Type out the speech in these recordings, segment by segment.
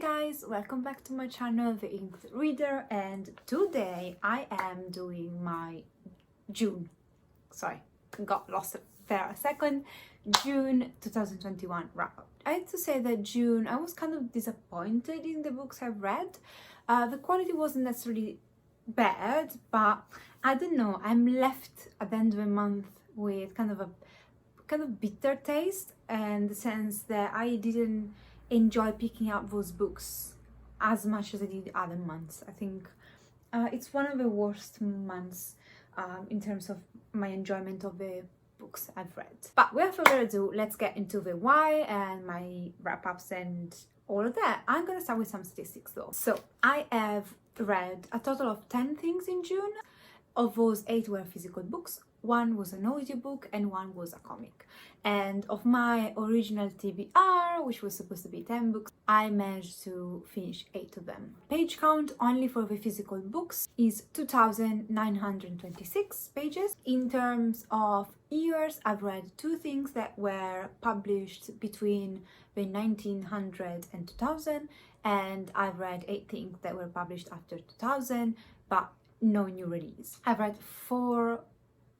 guys, welcome back to my channel, The Inked Reader, and today I am doing my June 2021 wrap-up. I have to say that June, I was kind of disappointed in the books I've read. The quality wasn't necessarily bad, but I don't know, I'm left at the end of the month with kind of bitter taste, in the sense that I didn't enjoy picking up those books as much as I did other months. I think it's one of the worst months in terms of my enjoyment of the books I've read. But without further ado, let's get into the why and my wrap-ups and all of that. I'm gonna start with some statistics though. So I have read a total of 10 things in June. Of those, 8 were physical books, 1 was an audiobook, and 1 was a comic. And of my original TBR, which was supposed to be 10 books, I managed to finish 8 of them. Page count only for the physical books is 2,926 pages. In terms of years, I've read 2 things that were published between the 1900 and 2000, and I've read 8 things that were published after 2000, but no new release. I've read 4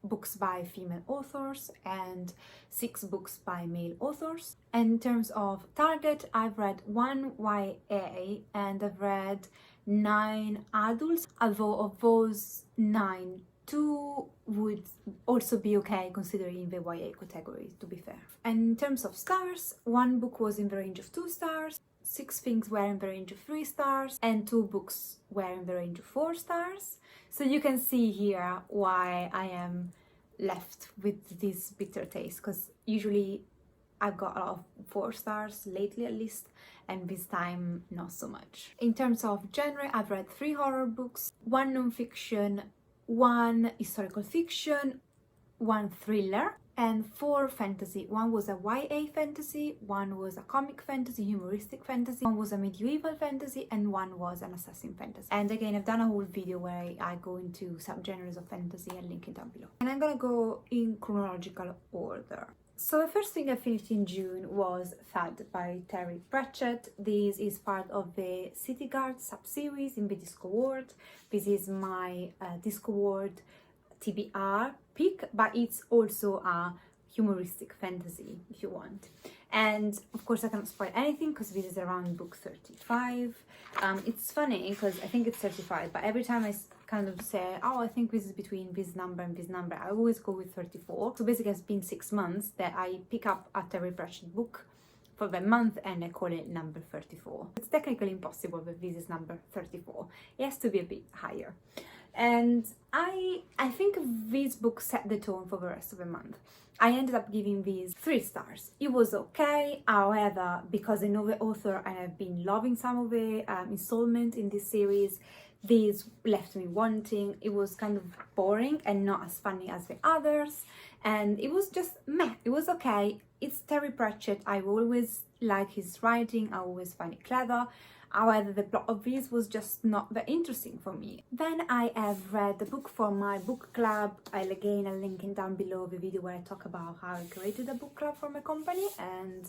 books by female authors and 6 books by male authors. And in terms of target, I've read 1 YA and I've read 9 adults, although of those 9, 2 would also be okay considering the YA category, to be fair. And in terms of stars, 1 book was in the range of 2 stars, 6 things were in the range of 3 stars, and 2 books were in the range of 4 stars. So you can see here why I am left with this bitter taste, because usually I've got a lot of 4 stars lately at least, and this time not so much. In terms of genre, I've read 3 horror books, 1 non-fiction, 1 historical fiction, 1 thriller, and 4 fantasy. 1 was a YA fantasy, 1 was a comic fantasy, humoristic fantasy, 1 was a medieval fantasy, and 1 was an assassin fantasy. And again, I've done a whole video where I go into subgenres of fantasy and link it down below. And I'm gonna go in chronological order. So the first thing I finished in June was Thud by Terry Pratchett. This is part of the City Guard sub-series in the Disco World. This is my Disco World TBR pick, but it's also a humoristic fantasy if you want. And of course I can't spoil anything because this is around book 35. It's funny because I think it's 35, but every time I kind of say, oh, I think this is between this number and this number, I always go with 34. So basically it's been 6 months that I pick up a Terry Pratchett book for the month and I call it number 34. It's technically impossible that this is number 34. It has to be a bit higher. And I think this book set the tone for the rest of the month. I ended up giving these 3 stars. It was okay, however, because I know the author and I've been loving some of the installment in this series, these left me wanting. It was kind of boring and not as funny as the others, and it was just meh. It was okay. It's Terry Pratchett. I always like his writing. I always find it clever. However, the plot of this was just not that interesting for me. Then I have read the book for my book club. I'll link it down below the video where I talk about how I created a book club for my company, and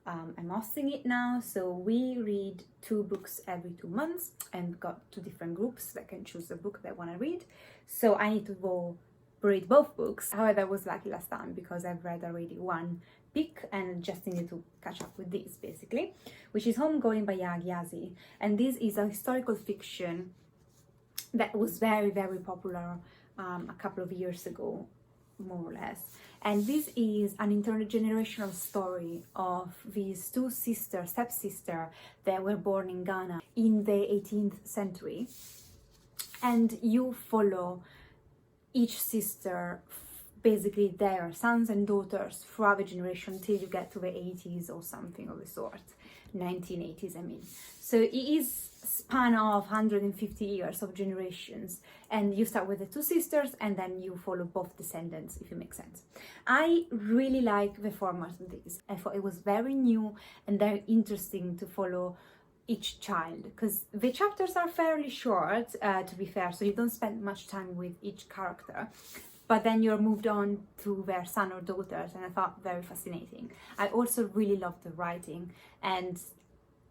I'm hosting it now. So we read 2 books every 2 months and got 2 different groups that can choose the book they want to read. So I need to go read both books. However, I was lucky last time because I've read already 1 pick and just needed to catch up with this basically, which is Homegoing by Yazi. And this is a historical fiction that was very, very popular a couple of years ago, more or less. And this is an intergenerational story of these 2 stepsisters that were born in Ghana in the 18th century. And you follow each sister, basically their sons and daughters throughout the generation till you get to the 80s or something of the sort, 1980s I mean. So it is a span of 150 years of generations, and you start with the 2 sisters and then you follow both descendants, if it makes sense. I really like the format of this. I thought it was very new and very interesting to follow each child, because the chapters are fairly short, to be fair, so you don't spend much time with each character. but then you're moved on to their son or daughters, and I thought very fascinating. I also really loved the writing, and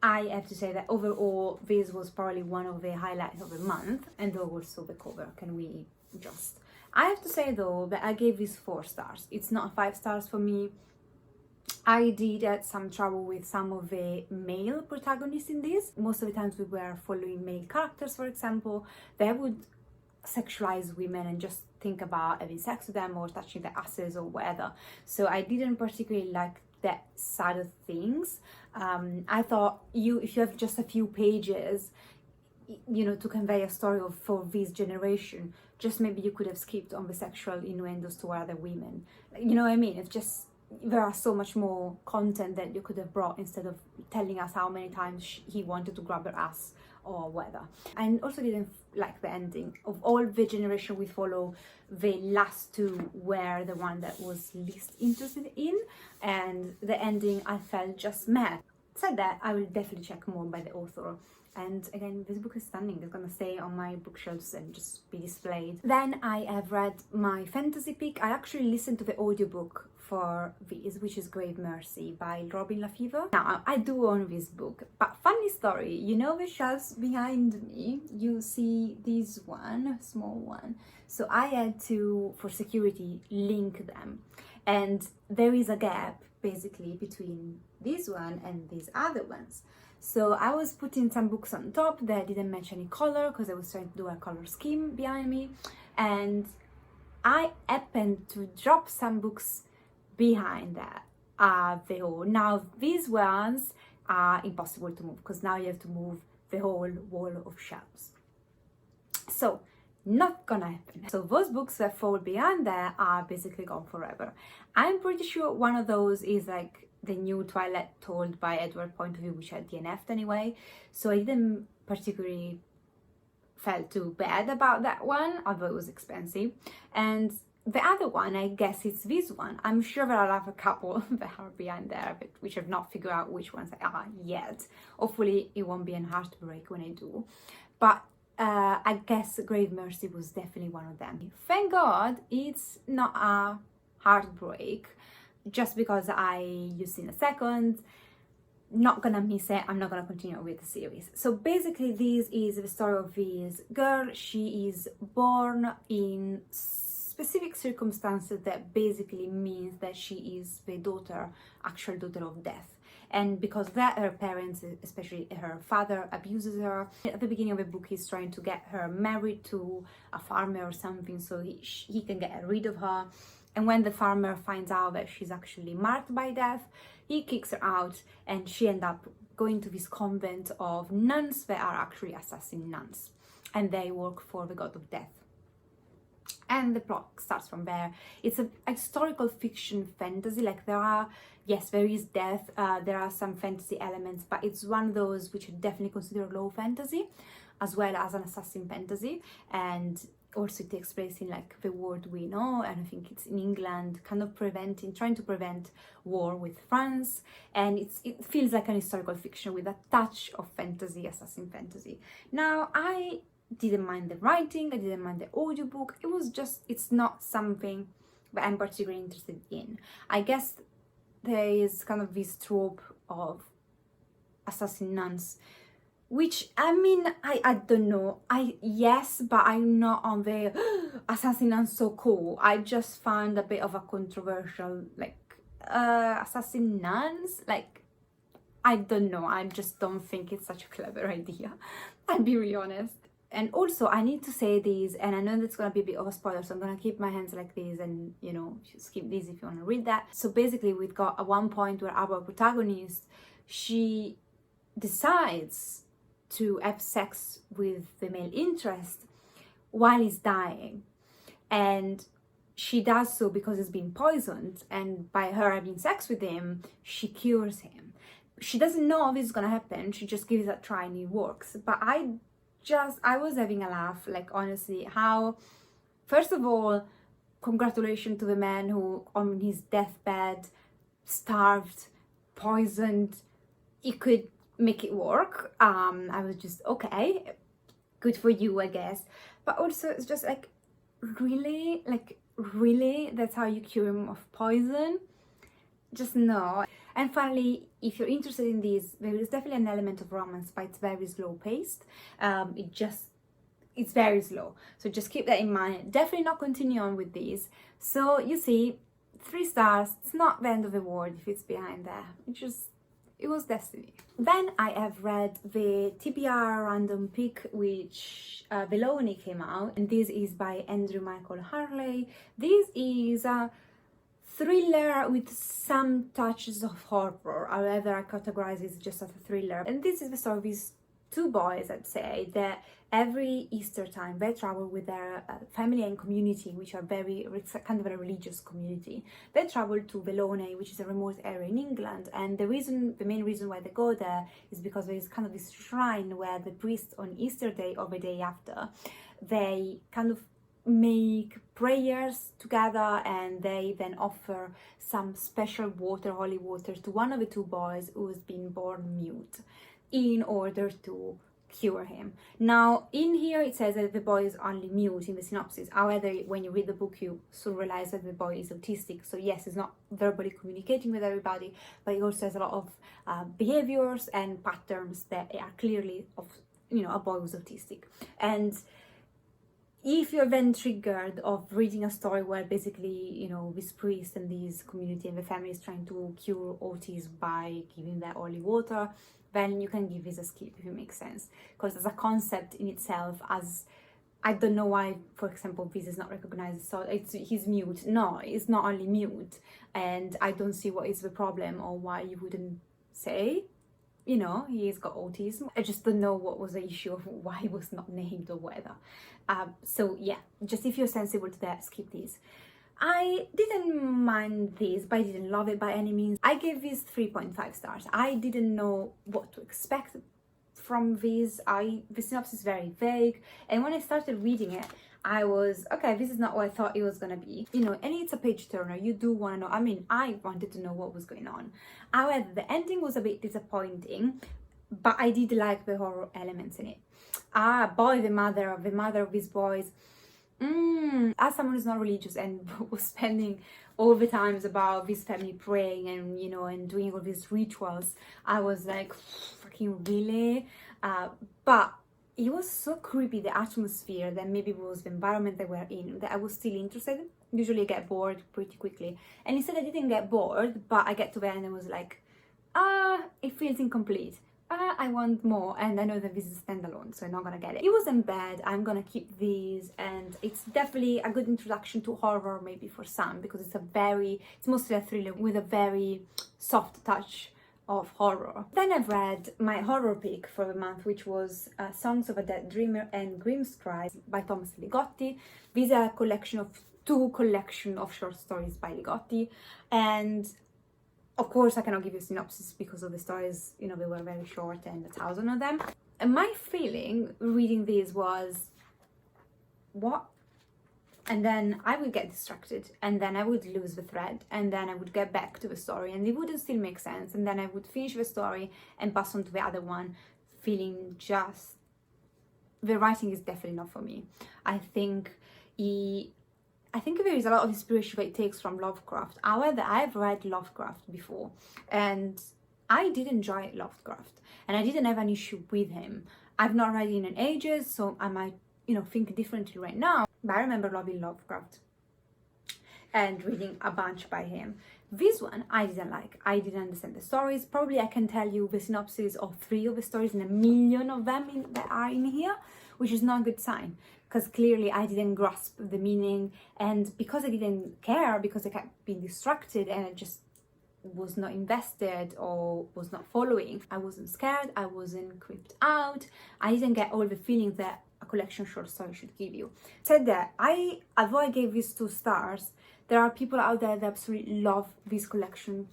I have to say that overall this was probably one of the highlights of the month, and also the cover. Can we just... I have to say though that I gave this 4 stars. It's not 5 stars for me. I did have some trouble with some of the male protagonists in this. Most of the times we were following male characters, for example, they would sexualize women and just think about having sex with them or touching their asses or whatever. So I didn't particularly like that side of things. I thought if you have just a few pages, you know, to convey a story for this generation, just maybe you could have skipped on the sexual innuendos to other women. You know what I mean? It's just, there are so much more content that you could have brought instead of telling us how many times he wanted to grab her ass or whatever. And also didn't like the ending. Of all the generation we follow, the last 2 were the one that was least interested in, and the ending I felt just meh. Said that, I will definitely check more by the author. And again, this book is stunning. It's gonna stay on my bookshelves and just be displayed. Then I have read my fantasy pick. I actually listened to the audiobook for this, which is Grave Mercy by Lafever. Now, I do own this book, but funny story, you know the shelves behind me? You see this one, small one. So I had to, for security, link them. And there is a gap, basically, between this one and these other ones. So I was putting some books on top that didn't match any color because I was trying to do a color scheme behind me, and I happened to drop some books behind that the hole. Now these ones are impossible to move because now you have to move the whole wall of shelves. So not gonna happen. So those books that fall behind there are basically gone forever. I'm pretty sure one of those is like the new Twilight told by Edward point of view, which had DNF'd anyway, so I didn't particularly felt too bad about that one, although it was expensive. And the other one, I guess it's this one. I'm sure there are a couple that are behind there, but which I've not figured out which ones they are yet. Hopefully it won't be a heartbreak when I do. But I guess Grave Mercy was definitely one of them. Thank God it's not a heartbreak, just because I used it in a second. Not gonna miss it. I'm not gonna continue with the series. So basically this is the story of this girl. She is born in specific circumstances that basically means that she is the actual daughter of death. And because of that, her parents, especially her father, abuses her. At the beginning of the book, he's trying to get her married to a farmer or something so he can get rid of her. And when the farmer finds out that she's actually marked by death, he kicks her out, and she ends up going to this convent of nuns that are actually assassin nuns, and they work for the god of death. And the plot starts from there. It's a historical fiction fantasy. Like there is death, there are some fantasy elements, but it's one of those which I definitely consider low fantasy, as well as an assassin fantasy. And also it takes place in like the world we know, and I think it's in England, kind of trying to prevent war with France. And it feels like an historical fiction with a touch of fantasy, assassin fantasy. Now, I didn't mind the writing, I didn't mind the audiobook. It was just, it's not something that I'm particularly interested in. I guess there is kind of this trope of assassin nuns, which, I mean, I don't know. Yes, but I'm not on the assassin nuns so cool. I just found a bit of a controversial, like, assassin nuns. Like, I don't know. I just don't think it's such a clever idea. I'll be really honest. And also, I need to say this, and I know that's going to be a bit of a spoiler, so I'm going to keep my hands like this and, you know, skip this if you want to read that. So basically, we've got at one point where our protagonist, she decides to have sex with the male interest while he's dying. And she does so because he's been poisoned, and by her having sex with him, she cures him. She doesn't know if this is going to happen, she just gives it a try and it works. But I was having a laugh, like, honestly, how, first of all, congratulations to the man who on his deathbed, starved, poisoned, he could make it work. I was just, okay, good for you, I guess. But also it's just like, really, that's how you cure him of poison? Just no. And finally, if you're interested in these, there is definitely an element of romance, but it's very slow paced. It's very slow, so just keep that in mind. Definitely not continue on with these. So you see, 3 stars. It's not the end of the world if it's behind there. It was destiny. Then I have read the TBR random pick, which Veloni came out, and this is by Andrew Michael Harley. This is a thriller with some touches of horror. However, I categorize it just as a thriller. And this is the story of these 2 boys, I'd say, that every Easter time they travel with their family and community, which are it's kind of a religious community. They travel to Velone, which is a remote area in England, and the main reason why they go there is because there is kind of this shrine where the priests on Easter Day or the day after, they kind of make prayers together, and they then offer some special water, holy water, to one of the 2 boys who has been born mute in order to cure him. Now, in here it says that the boy is only mute in the synopsis. However, when you read the book, you soon realize that the boy is autistic. So yes, he's not verbally communicating with everybody, but he also has a lot of behaviors and patterns that are clearly of, a boy who's autistic. And if you're then triggered of reading a story where basically, this priest and this community and the family is trying to cure autism by giving their holy water, then you can give this a skip, if it makes sense. Because as a concept in itself, I don't know why, for example, this is not recognized. So he's mute. No, it's not only mute. And I don't see what is the problem or why you wouldn't say, he's got autism. I just don't know what was the issue of why he was not named or whatever. So yeah, just if you're sensible to that, skip these. I didn't mind this, but I didn't love it by any means. I gave this 3.5 stars. I didn't know what to expect from this. The synopsis is very vague, and when I started reading it, I was, okay, this is not what I thought it was gonna be. And it's a page turner. You do want to know. I mean, I wanted to know what was going on. However, the ending was a bit disappointing, but I did like the horror elements in it. The mother of these boys. As someone who's not religious and was spending all the times about this family praying and and doing all these rituals, I was like, fucking really? But it was so creepy, the atmosphere, that maybe it was the environment they were in, that I was still interested. Usually I get bored pretty quickly, and instead I didn't get bored, but I get to the end and was like, it feels incomplete. I want more, and I know that this is standalone, so I'm not gonna get it. It wasn't bad. I'm gonna keep these, and it's definitely a good introduction to horror, maybe for some, because it's mostly a thriller with a very soft touch of horror. Then I've read my horror pick for the month, which was Songs of a Dead Dreamer and Grimscry by Thomas Ligotti. These are a collection of 2 collections of short stories by Ligotti, and of course, I cannot give you a synopsis because of the stories, they were very short and 1,000 of them. And my feeling reading these was, what? And then I would get distracted, and then I would lose the thread, and then I would get back to the story, and it wouldn't still make sense. And then I would finish the story and pass on to the other one, feeling just, the writing is definitely not for me. I think there is a lot of inspiration that it takes from Lovecraft. However, I've read Lovecraft before, and I did enjoy Lovecraft, and I didn't have an issue with him. I've not read him in ages, so I might, think differently right now. But I remember loving Lovecraft and reading a bunch by him. This one I didn't like. I didn't understand the stories. Probably I can tell you the synopsis of 3 of the stories and 1,000,000 of them that are in here, which is not a good sign, because clearly I didn't grasp the meaning, and because I didn't care, because I kept being distracted and I just was not invested or was not following, I wasn't scared, I wasn't creeped out, I didn't get all the feelings that a collection short story should give you. Said that, although I gave this 2 stars, there are people out there that absolutely love this collection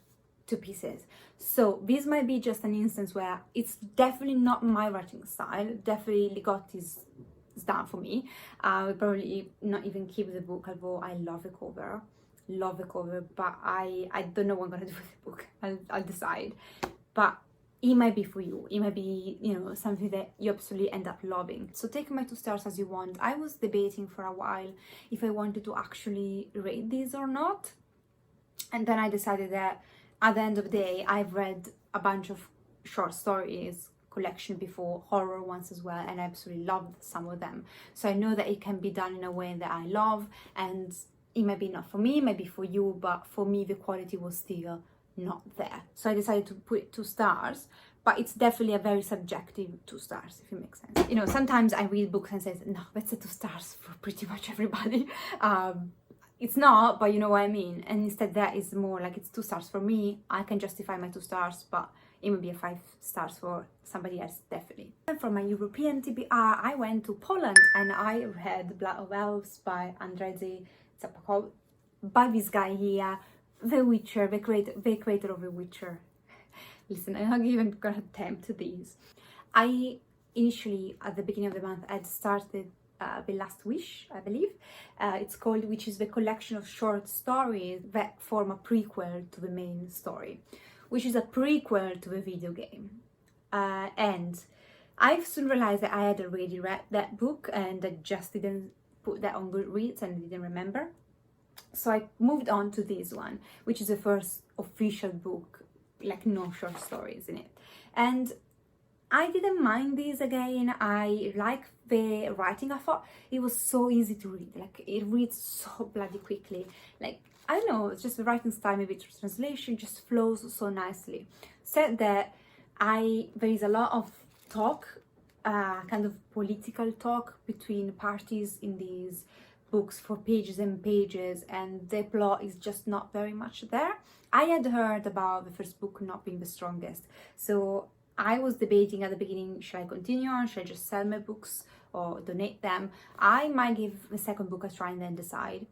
to pieces. So this might be just an instance where it's definitely not my writing style. Definitely Ligotti's is done for me. I will probably not even keep the book, although I love the cover, but I don't know what I'm gonna do with the book. I'll decide. But it might be for you. It might be, something that you absolutely end up loving. So take my 2 stars as you want. I was debating for a while if I wanted to actually rate this or not. And then I decided that at the end of the day, I've read a bunch of short stories collection before, horror ones as well, and I absolutely loved some of them. So I know that it can be done in a way that I love, and it might be not for me, maybe for you, but for me the quality was still not there. So I decided to put it 2 stars, but it's definitely a very subjective 2 stars, if it makes sense. You know, sometimes I read books and say, no, that's a 2 stars for pretty much everybody. It's not, but you know what I mean. And instead that is more like it's 2 stars for me. I can justify my 2 stars, but it would be a 5 stars for somebody else, definitely. And for my European TBR, I went to Poland and I read Blood of Elves by Andrzej Sapkowski, by this guy here, The Witcher, the creator of The Witcher. Listen, I'm not even gonna attempt these. I initially, at the beginning of the month, had started The Last Wish, I believe it's called, which is the collection of short stories that form a prequel to the main story, which is a prequel to the video game. And I've soon realized that I had already read that book and I just didn't put that on Goodreads and didn't remember. So I moved on to this one, which is the first official book, like no short stories in it. And I didn't mind this again. I like the writing. I thought it was so easy to read. Like it reads so bloody quickly. Like, I don't know, it's just the writing style, maybe translation just flows so nicely. Said that there is a lot of talk, kind of political talk between parties in these books for pages and pages, and the plot is just not very much there. I had heard about the first book not being the strongest, so I was debating at the beginning, should I continue on, should I just sell my books or donate them? I might give the second book a try and then decide.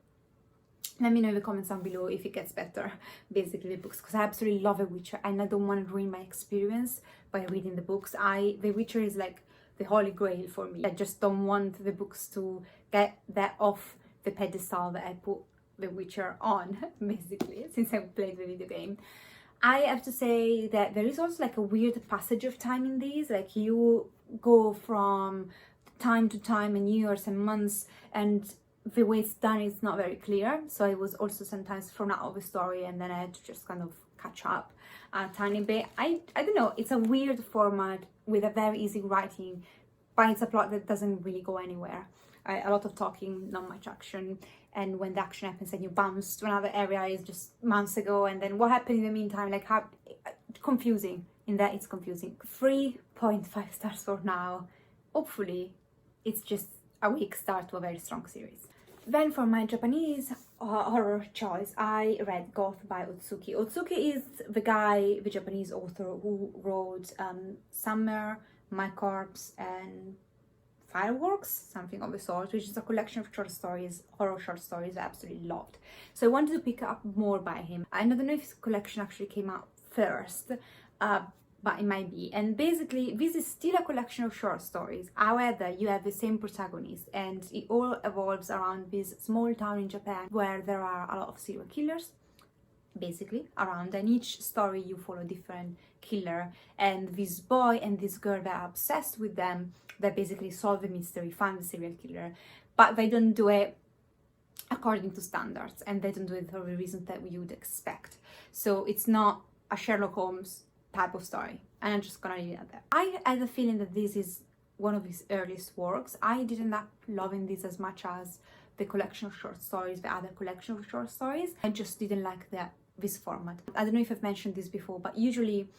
Let me know in the comments down below if it gets better, basically, the books, because I absolutely love The Witcher and I don't want to ruin my experience by reading the books. The Witcher is like the holy grail for me. I just don't want the books to get that off the pedestal that I put The Witcher on, basically, since I played the video game. I have to say that there is also like a weird passage of time in these, like you go from time to time and years and months, and the way it's done is not very clear. So I was also sometimes thrown out of the story and then I had to just kind of catch up a tiny bit. I don't know, it's a weird format with a very easy writing, but it's a plot that doesn't really go anywhere. A lot of talking, not much action, and when the action happens and you bounce to another area is just months ago, and then what happened in the meantime, like how confusing. In that it's confusing. 3.5 stars for now. Hopefully it's just a weak start to a very strong series. Then for my Japanese horror choice, I read Goth by Otsuki. Otsuki is the guy, the Japanese author who wrote Summer, My Corpse and Fireworks, something of the sort, which is a collection of short stories, horror short stories I absolutely loved. So I wanted to pick up more by him. I don't know if his collection actually came out first, but it might be. And basically, this is still a collection of short stories. However, you have the same protagonist, and it all evolves around this small town in Japan where there are a lot of serial killers, basically, around. And each story you follow a different killer, and this boy and this girl that are obsessed with them, that basically solve the mystery, find the serial killer, but they don't do it according to standards, and they don't do it for the reasons that we would expect. So it's not a Sherlock Holmes type of story, and I'm just gonna leave it at that. I had a feeling that this is one of his earliest works. I didn't end up loving this as much as the collection of short stories, the other collection of short stories. I just didn't like this format. I don't know if I've mentioned this before, but usually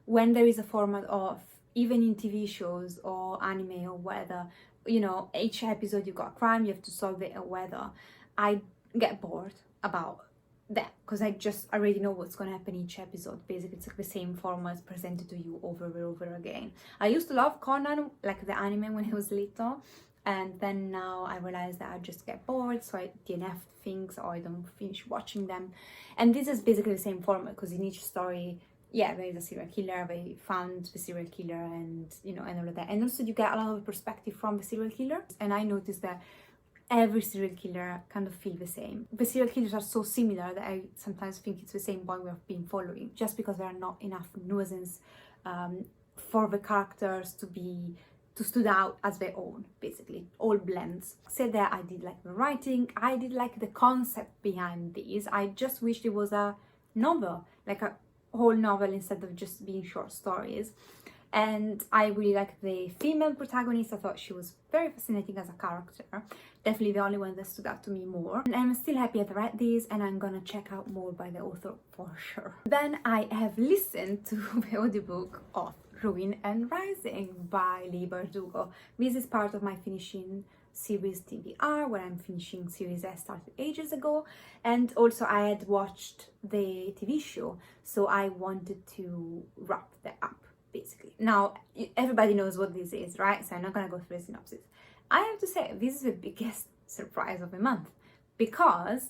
when there is a format of, even in TV shows or anime or whether, you know, each episode you've got a crime, you have to solve it, or whether, I get bored about that because I just already know what's going to happen each episode. Basically, it's like the same format presented to you over and over again. I used to love Conan, like the anime, when I was little, and then now I realize that I just get bored, so I DNF things or I don't finish watching them. And this is basically the same format, because in each story, yeah, there is a serial killer, they found the serial killer, and you know, and all of that. And also you get a lot of perspective from the serial killer, and I noticed that every serial killer kind of feel the same. The serial killers are so similar that I sometimes think it's the same boy we have been following, just because there are not enough nuisance for the characters to stood out as their own. Basically all blends. Said that I did like the writing, I did like the concept behind these. I just wished it was a novel, like a whole novel instead of just being short stories. And I really like the female protagonist. I thought she was very fascinating as a character. Definitely the only one that stood out to me more. And I'm still happy I've read these, and I'm gonna check out more by the author for sure. Then I have listened to the audiobook of Ruin and Rising by Leigh Bardugo. This is part of my finishing series TBR, where I'm finishing series I started ages ago, and also I had watched the TV show, so I wanted to wrap that up. Basically, now everybody knows what this is, right? So I'm not gonna go through a synopsis. I have to say, this is the biggest surprise of the month, because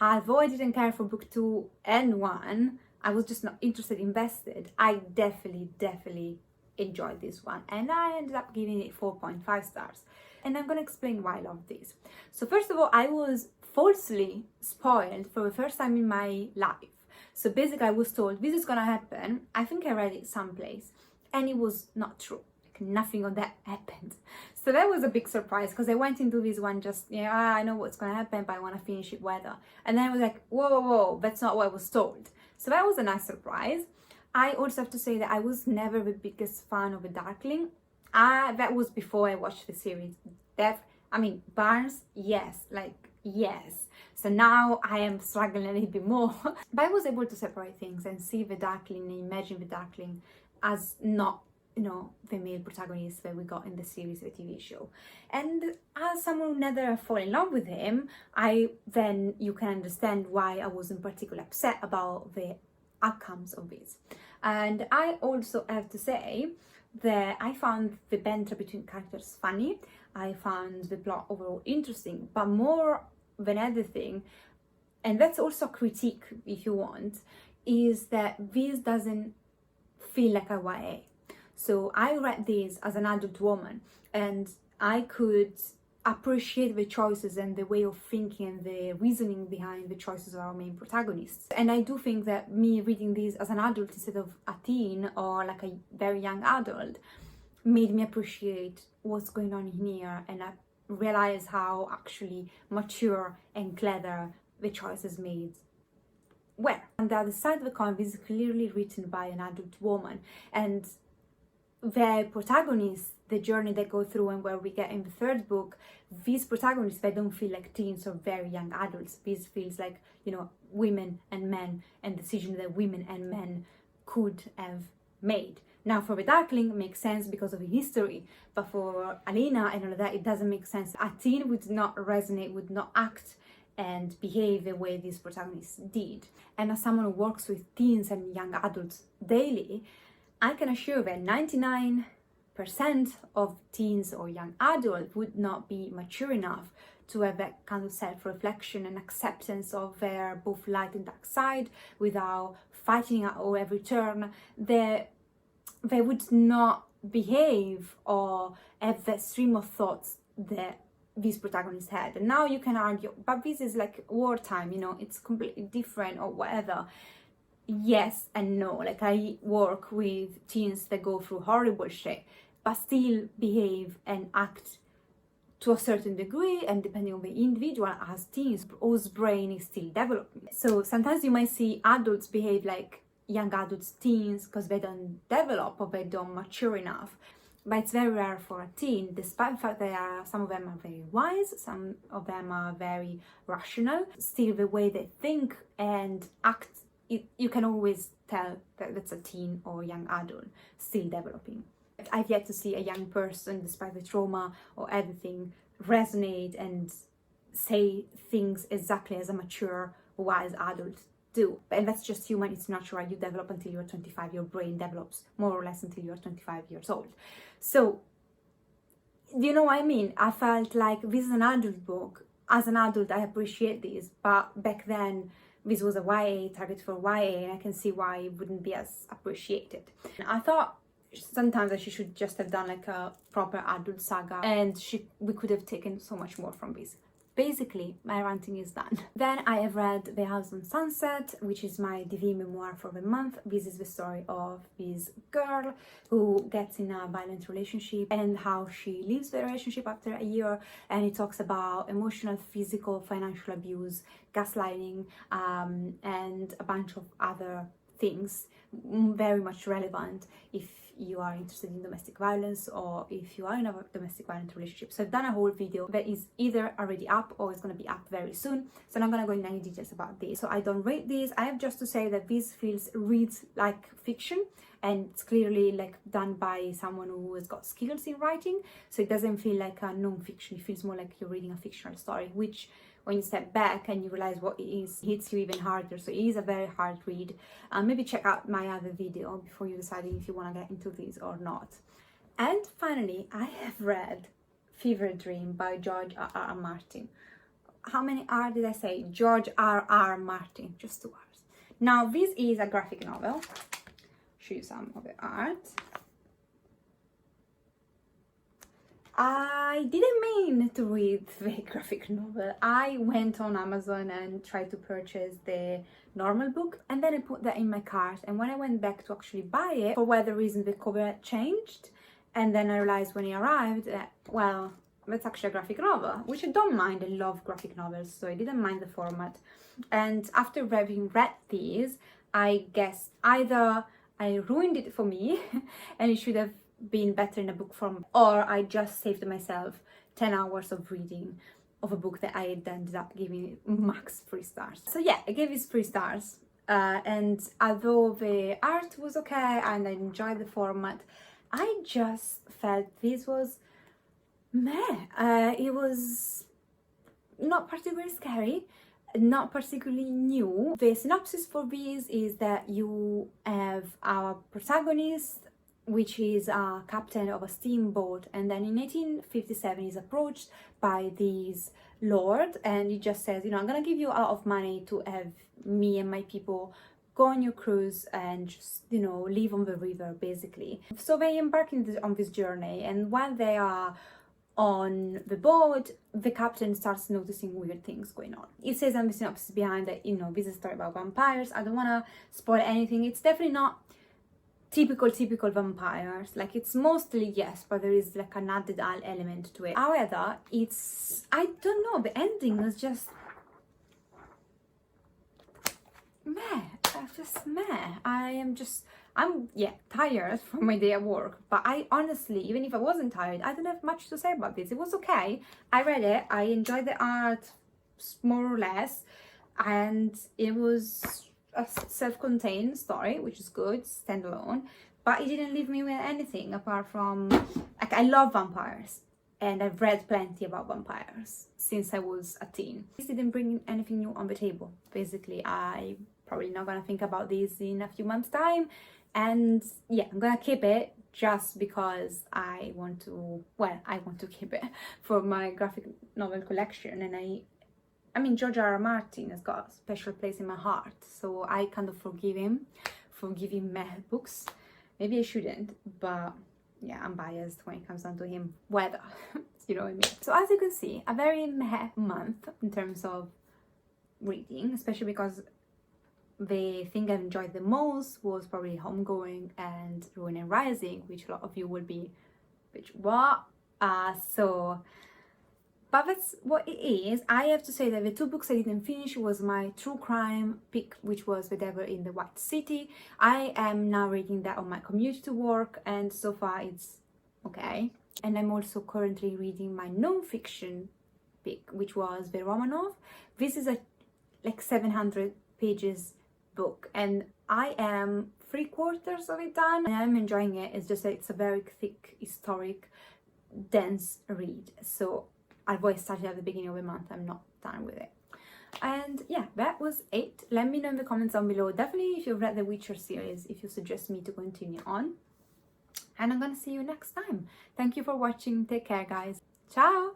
although I didn't care for book 2 and 1, I was just not interested, invested. I definitely enjoyed this one, and I ended up giving it 4.5 stars. And I'm gonna explain why I love this. So first of all, I was falsely spoiled for the first time in my life. So basically I was told this is gonna happen. I think I read it someplace, and it was not true. Like, nothing of that happened. So that was a big surprise, because I went into this one just, yeah, I know what's gonna happen, but I wanna finish it whether. And then I was like, whoa, that's not what I was told. So that was a nice surprise. I also have to say that I was never the biggest fan of The Darkling. That was before I watched the series. Barnes, yes, yes. So now I am struggling a little bit more. But I was able to separate things and see the Darkling and imagine the Darkling as not, the male protagonist that we got in the series, the TV show. And as someone who never fall in love with him, then you can understand why I wasn't particularly upset about the outcomes of this. And I also have to say that I found the banter between characters funny. I found the plot overall interesting, but more than anything, and that's also a critique if you want, is that this doesn't feel like a YA. So I read this as an adult woman, and I could appreciate the choices and the way of thinking and the reasoning behind the choices of our main protagonists. And I do think that me reading this as an adult instead of a teen or like a very young adult made me appreciate what's going on in here, and I realize how actually mature and clever the choices made were. On the other side of the coin, this is clearly written by an adult woman, and the protagonists, the journey they go through, and where we get in the third book, these protagonists, they don't feel like teens or very young adults. This feels like, women and men, and decisions that women and men could have made. Now, for the Darkling, it makes sense because of the history, but for Alina and all of that, it doesn't make sense. A teen would not resonate, would not act and behave the way these protagonists did. And as someone who works with teens and young adults daily, I can assure that 99% of teens or young adults would not be mature enough to have that kind of self-reflection and acceptance of their both light and dark side without fighting at every turn. They would not behave or have that stream of thoughts that these protagonists had. And now you can argue, but this is like wartime, it's completely different or whatever. Yes and no. Like, I work with teens that go through horrible shit, but still behave and act to a certain degree, and depending on the individual, as teens whose brain is still developing. So sometimes you might see adults behave like young adults, teens, because they don't develop or they don't mature enough. But it's very rare for a teen, despite the fact that some of them are very wise, some of them are very rational. Still, the way they think and act, you can always tell that that's a teen or young adult still developing. I've yet to see a young person, despite the trauma or everything, resonate and say things exactly as a mature, wise adult do. And that's just human, it's natural. You develop until you're 25, your brain develops more or less until you're 25 years old. So, you know what I mean? I felt like this is an adult book. As an adult, I appreciate this, but back then, this was a YA, target for YA, and I can see why it wouldn't be as appreciated. I thought sometimes that she should just have done like a proper adult saga, and we could have taken so much more from this. Basically, my ranting is done. Then I have read The House on Sunset, which is my DV memoir for the month. This is the story of this girl who gets in a violent relationship and how she leaves the relationship after a year. And it talks about emotional, physical, financial abuse, gaslighting, and a bunch of other things very much relevant if you are interested in domestic violence or if you are in a domestic violence relationship. So I've done a whole video that is either already up or is going to be up very soon, so I'm not going to go into any details about this. So I don't rate this. I have just to say that this reads like fiction, and it's clearly like done by someone who has got skills in writing, so it doesn't feel like a non-fiction. It feels more like you're reading a fictional story, which when you step back and you realize what it is, it hits you even harder. So it is a very hard read. Maybe check out my other video before you decide if you want to get into this or not. And finally, I have read Fever Dream by George R.R. Martin. How many R did I say? George R.R. Martin, just 2 R's. Now, this is a graphic novel. Show you some of the art. I didn't mean to read the graphic novel. I went on Amazon and tried to purchase the normal book, and then I put that in my cart, and when I went back to actually buy it, for whatever reason the cover changed, and then I realized when it arrived that, well, that's actually a graphic novel, which I don't mind. I love graphic novels, so I didn't mind the format. And after having read these, I guess either I ruined it for me and it should have been better in a book form, or I just saved myself 10 hours of reading of a book that I had ended up giving max 3 stars. So yeah, I gave it 3 stars, and although the art was okay and I enjoyed the format, I just felt this was meh. It was not particularly scary, not particularly new. The synopsis for this is that you have our protagonist, which is a captain of a steamboat, and then in 1857 he's approached by this lord, and he just says, you know, I'm gonna give you a lot of money to have me and my people go on your cruise and just, you know, live on the river, basically. So they embark on this journey, and while they are on the boat, the captain starts noticing weird things going on. It says on the synopsis behind that, you know, this is a story about vampires. I don't want to spoil anything. It's definitely not typical vampires. Like, it's mostly, yes, but there is like an added element to it. However, it's, I don't know, the ending was just meh. Just meh. I'm tired from my day at work, but I honestly, even if I wasn't tired, I don't have much to say about this. It was okay. I read it, I enjoyed the art more or less, and it was a self-contained story, which is good, standalone, but it didn't leave me with anything apart from, like, I love vampires and I've read plenty about vampires since I was a teen. This didn't bring anything new on the table. Basically, I probably not gonna think about this in a few months' time, and yeah, I'm gonna keep it just because I want to keep it for my graphic novel collection. And I mean, George R.R. Martin has got a special place in my heart, so I kind of forgive him for giving meh books. Maybe I shouldn't, but yeah, I'm biased when it comes down to him, whether, you know what I mean. So as you can see, a very meh month in terms of reading, especially because the thing I enjoyed the most was probably Homegoing and Ruin and Rising, which a lot of you will be, which what? But that's what it is. I have to say that the 2 books I didn't finish was my true crime pick, which was The Devil in the White City. I am now reading that on my commute to work, and so far it's okay. And I'm also currently reading my non-fiction pick, which was The Romanov. This is a like 700 pages book, and I am 3/4 of it done, and I'm enjoying it. It's just that it's a very thick, historic, dense read. So I've always started at the beginning of the month. I'm not done with it. And yeah, that was it. Let me know in the comments down below. Definitely if you've read the Witcher series, if you suggest me to continue on. And I'm gonna see you next time. Thank you for watching. Take care, guys. Ciao!